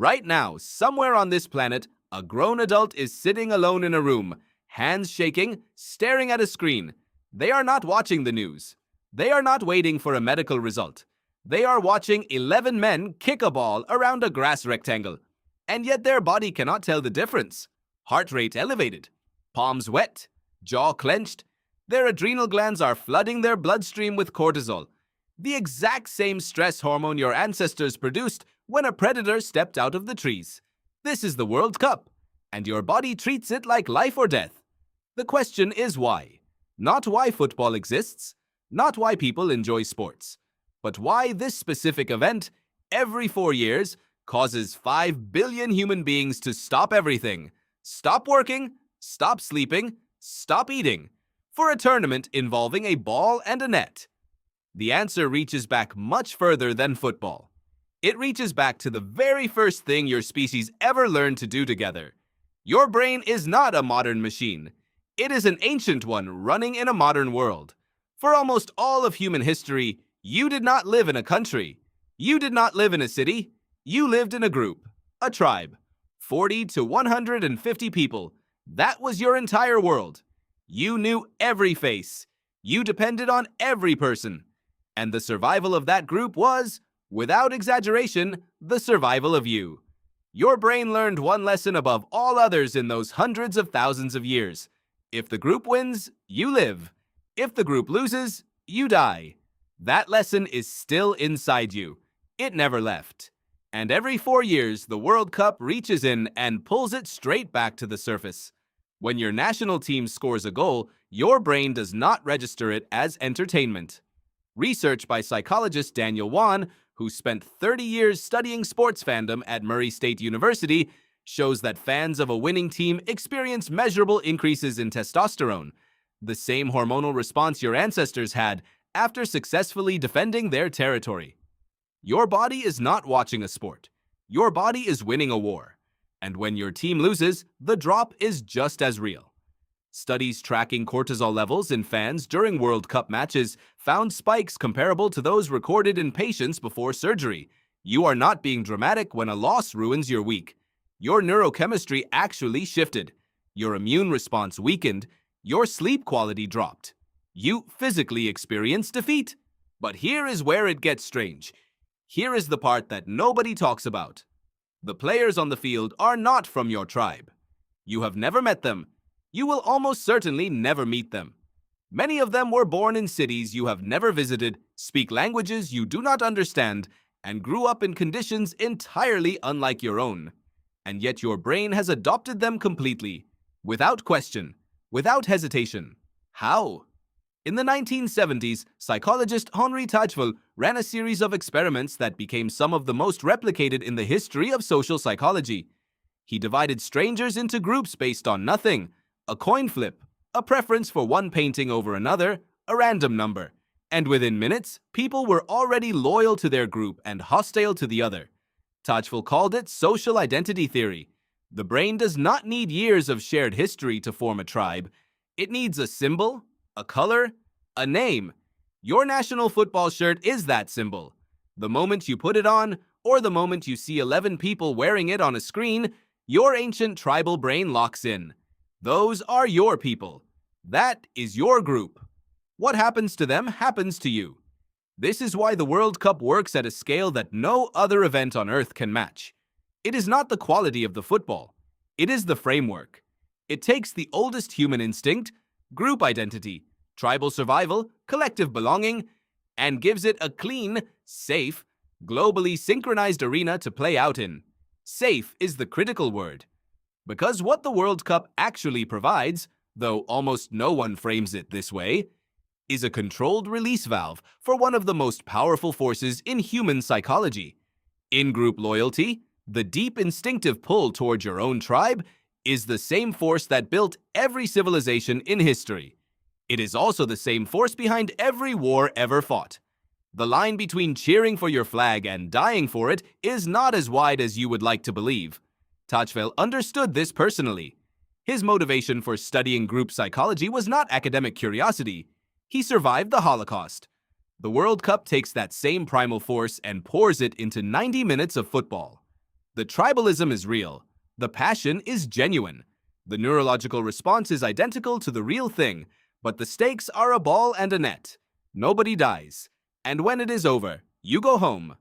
Right now, somewhere on this planet, a grown adult is sitting alone in a room, hands shaking, staring at a screen. They are not watching the news. They are not waiting for a medical result. They are watching 11 men kick a ball around a grass rectangle. And yet their body cannot tell the difference. Heart rate elevated, palms wet, jaw clenched. Their adrenal glands are flooding their bloodstream with cortisol, the exact same stress hormone your ancestors produced when a predator stepped out of the trees. This is the World Cup, and your body treats it like life or death. The question is why. Not why football exists, not why people enjoy sports, but why this specific event, every 4 years, causes 5 billion human beings to stop everything, stop working, stop sleeping, stop eating, for a tournament involving a ball and a net. The answer reaches back much further than football. It reaches back to the very first thing your species ever learned to do together. Your brain is not a modern machine. It is an ancient one running in a modern world. For almost all of human history, you did not live in a country. You did not live in a city. You lived in a group, a tribe, 40 to 150 people. That was your entire world. You knew every face. You depended on every person. And the survival of that group was, without exaggeration, the survival of you. Your brain learned one lesson above all others in those hundreds of thousands of years. If the group wins, you live. If the group loses, you die. That lesson is still inside you. It never left. And every 4 years, the World Cup reaches in and pulls it straight back to the surface. When your national team scores a goal, your brain does not register it as entertainment. Research by psychologist Daniel Wann, who spent 30 years studying sports fandom at Murray State University, shows that fans of a winning team experience measurable increases in testosterone, the same hormonal response your ancestors had after successfully defending their territory. Your body is not watching a sport. Your body is winning a war. And when your team loses, the drop is just as real. Studies tracking cortisol levels in fans during World Cup matches found spikes comparable to those recorded in patients before surgery. You are not being dramatic when a loss ruins your week. Your neurochemistry actually shifted. Your immune response weakened. Your sleep quality dropped. You physically experienced defeat. But here is where it gets strange. Here is the part that nobody talks about. The players on the field are not from your tribe. You have never met them. You will almost certainly never meet them. Many of them were born in cities you have never visited, speak languages you do not understand, and grew up in conditions entirely unlike your own. And yet your brain has adopted them completely, without question, without hesitation. How? In the 1970s, psychologist Henri Tajfel ran a series of experiments that became some of the most replicated in the history of social psychology. He divided strangers into groups based on nothing, a coin flip, a preference for one painting over another, a random number. And within minutes, people were already loyal to their group and hostile to the other. Tajfel called it social identity theory. The brain does not need years of shared history to form a tribe. It needs a symbol, a color, a name. Your national football shirt is that symbol. The moment you put it on, or the moment you see 11 people wearing it on a screen, your ancient tribal brain locks in. Those are your people. That is your group. What happens to them happens to you. This is why the World Cup works at a scale that no other event on Earth can match. It is not the quality of the football. It is the framework. It takes the oldest human instinct, group identity, tribal survival, collective belonging, and gives it a clean, safe, globally synchronized arena to play out in. Safe is the critical word. Because what the World Cup actually provides, though almost no one frames it this way, is a controlled release valve for one of the most powerful forces in human psychology. In-group loyalty, the deep instinctive pull toward your own tribe, is the same force that built every civilization in history. It is also the same force behind every war ever fought. The line between cheering for your flag and dying for it is not as wide as you would like to believe. Tajfel understood this personally. His motivation for studying group psychology was not academic curiosity. He survived the Holocaust. The World Cup takes that same primal force and pours it into 90 minutes of football. The tribalism is real. The passion is genuine. The neurological response is identical to the real thing, but the stakes are a ball and a net. Nobody dies. And when it is over, you go home.